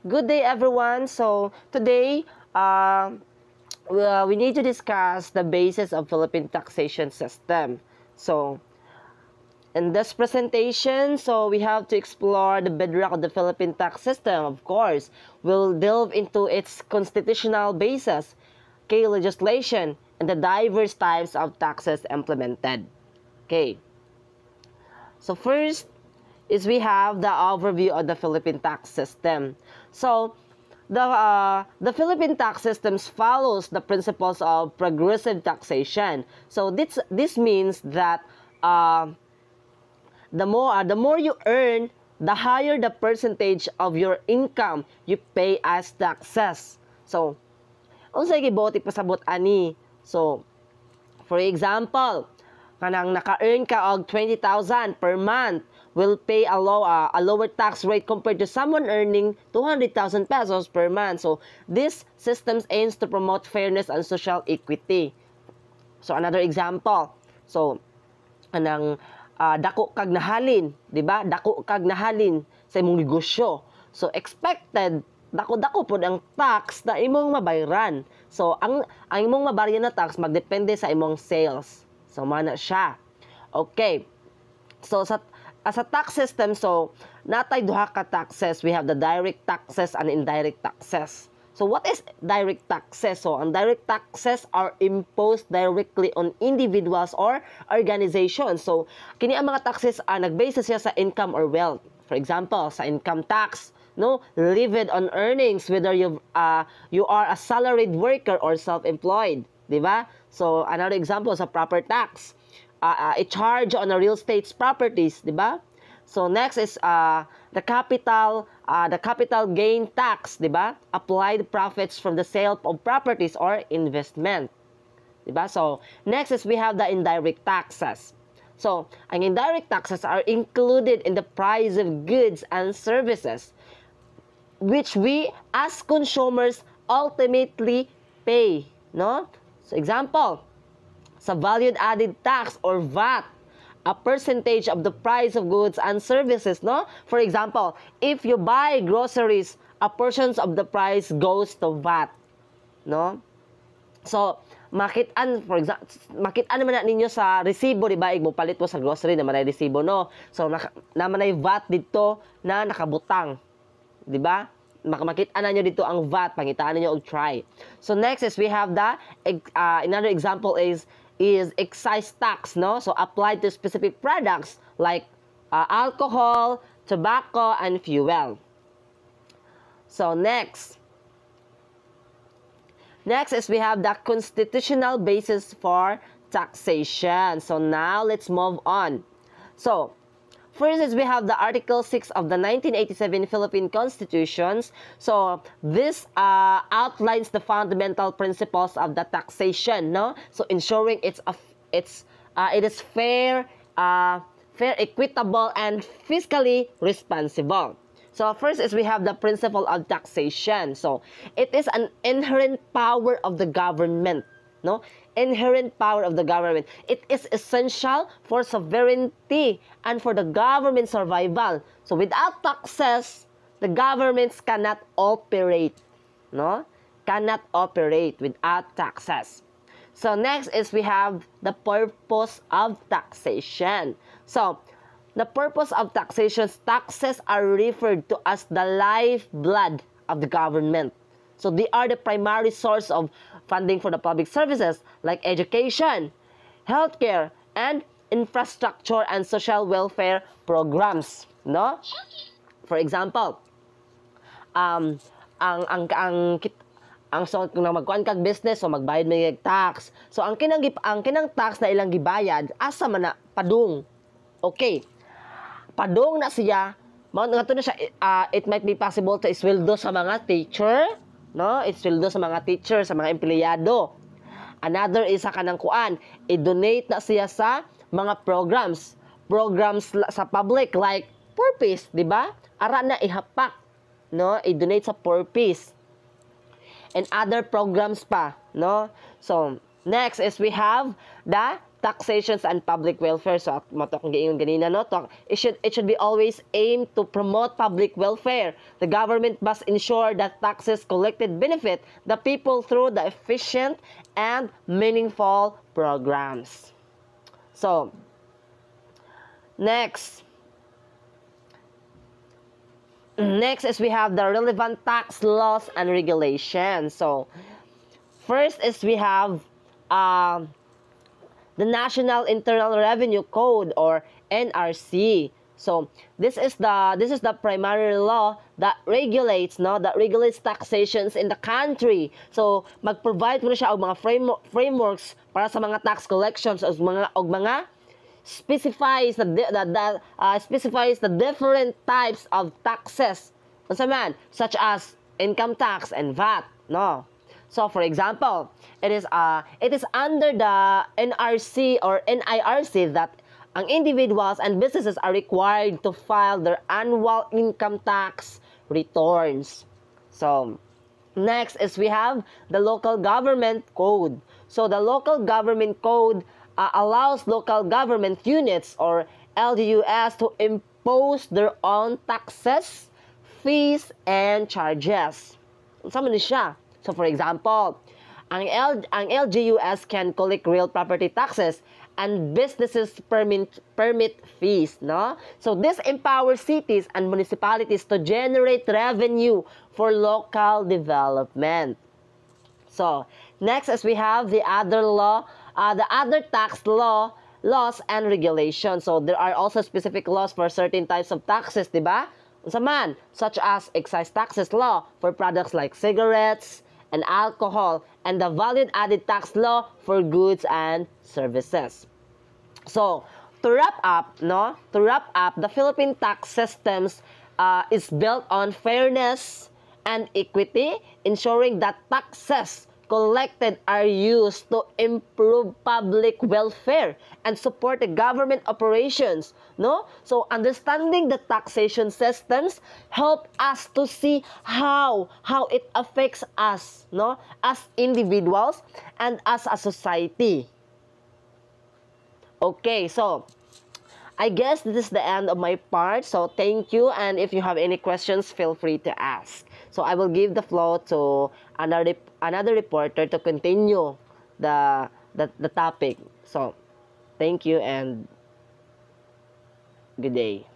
Good day, everyone. So today, we need to discuss the basis of Philippine taxation system. So in this presentation, we have to explore the bedrock of the Philippine tax system. Of course, we'll delve into its constitutional basis, key legislation, and the diverse types of taxes implemented. Okay. So first is we have the overview of the Philippine tax system. So the Philippine tax systems follows the principles of progressive taxation. So this means that the more you earn, the higher the percentage of your income you pay as taxes. So unsay gibote pasabot ani? So for example, kanang naka-earn ka og 20,000 per month will pay a lower tax rate compared to someone earning 200,000 pesos per month. So this system aims to promote fairness and social equity. So another example. So anang dako kag nahalin, di ba? Dako kag nahalin sa imong negosyo. So expected dako-dako pod ang tax na imong mabayaran. So ang imong mabayaran na tax magdepende sa imong sales. So mana siya. Okay. So as a tax system, so natay duha ka taxes. We have the direct taxes and indirect taxes. So what is direct taxes? So ang direct taxes are imposed directly on individuals or organizations. So kini ang mga taxes nagbase siya sa income or wealth. For example, sa income tax, no, levied on earnings whether you are a salaried worker or self-employed, di ba? So another example sa proper tax. A charge on a real estate properties, di ba? So next is the capital gain tax, di ba? Applied profits from the sale of properties or investment, di ba? So next is we have the indirect taxes. So ang indirect taxes are included in the price of goods and services which we as consumers ultimately pay, no? So example, sa valued added tax or VAT, a percentage of the price of goods and services, no? For example, if you buy groceries, a portion of the price goes to VAT, no? So makitaan, for example, makitaan naman na ninyo sa resibo, di ba? Igmupalit mo sa grocery naman ay resibo, no? So naman ay VAT dito na nakabutang, di ba? Makita na nyo dito ang VAT, pangitaan nyo og try. So next is we have the another example is excise tax, no? So applied to specific products like alcohol, tobacco, and fuel. So next is we have the constitutional basis for taxation. So now let's move on. So first is we have the Article 6 of the 1987 Philippine Constitutions. So this outlines the fundamental principles of the taxation, no? So ensuring it is fair, equitable, and fiscally responsible. So first is we have the principle of taxation. So it is an inherent power of the government, no? Inherent power of the government. It is essential for sovereignty and for the government survival. So without taxes, the governments cannot operate, no? Cannot operate without taxes. So next is we have the purpose of taxation. So the purpose of taxation, taxes are referred to as the lifeblood of the government. So they are the primary source of funding for the public services like education, healthcare, and infrastructure and social welfare programs, no? For example, so kung magkuan kag business, so magbayad may tax. So ang kinang tax na ilang gibayad asa man na padung. Okay. Padung na siya, mao nga to na siya, it might be possible to isweldo sa mga teacher, no? Isweldo sa mga teacher, sa mga empleyado. Another is sa kanang kuan, i-donate na siya sa mga programs sa public like purpose, di ba? Ara na ihapak, no? I-donate sa purpose. And other programs pa, no? So next is we have the taxations and public welfare. So mato kung giingon ganina no, it should be always aimed to promote public welfare. The government must ensure that taxes collected benefit the people through the efficient and meaningful programs. So next is we have the relevant tax laws and regulations. So first is we have the National Internal Revenue Code, or NRC. So this is the primary law that regulates taxations in the country. So mag-provide mo siya og mga frameworks para sa mga tax collections og mga specifies the different types of taxes such as income tax and VAT, no. So for example, it is under the NRC or NIRC that ang individuals and businesses are required to file their annual income tax returns. So next is we have the Local Government Code. So the Local Government Code allows local government units or LGUs to impose their own taxes, fees, and charges. Unsa man ni siya? So for example, ang LGUs can collect real property taxes and businesses permit fees, no? So this empowers cities and municipalities to generate revenue for local development. So next is we have the other tax laws and regulations. So there are also specific laws for certain types of taxes, diba? Unsa man, such as excise taxes law for products like cigarettes and alcohol, and the value added tax law for goods and services. So to wrap up, the Philippine tax systems is built on fairness and equity, ensuring that taxes collected are used to improve public welfare and support the government operations, no? So understanding the taxation systems help us to see how it affects us, no, as individuals and as a society. Okay, so I guess this is the end of my part. So thank you, and if you have any questions, feel free to ask. So I will give the floor to another reporter to continue the topic. So thank you and good day.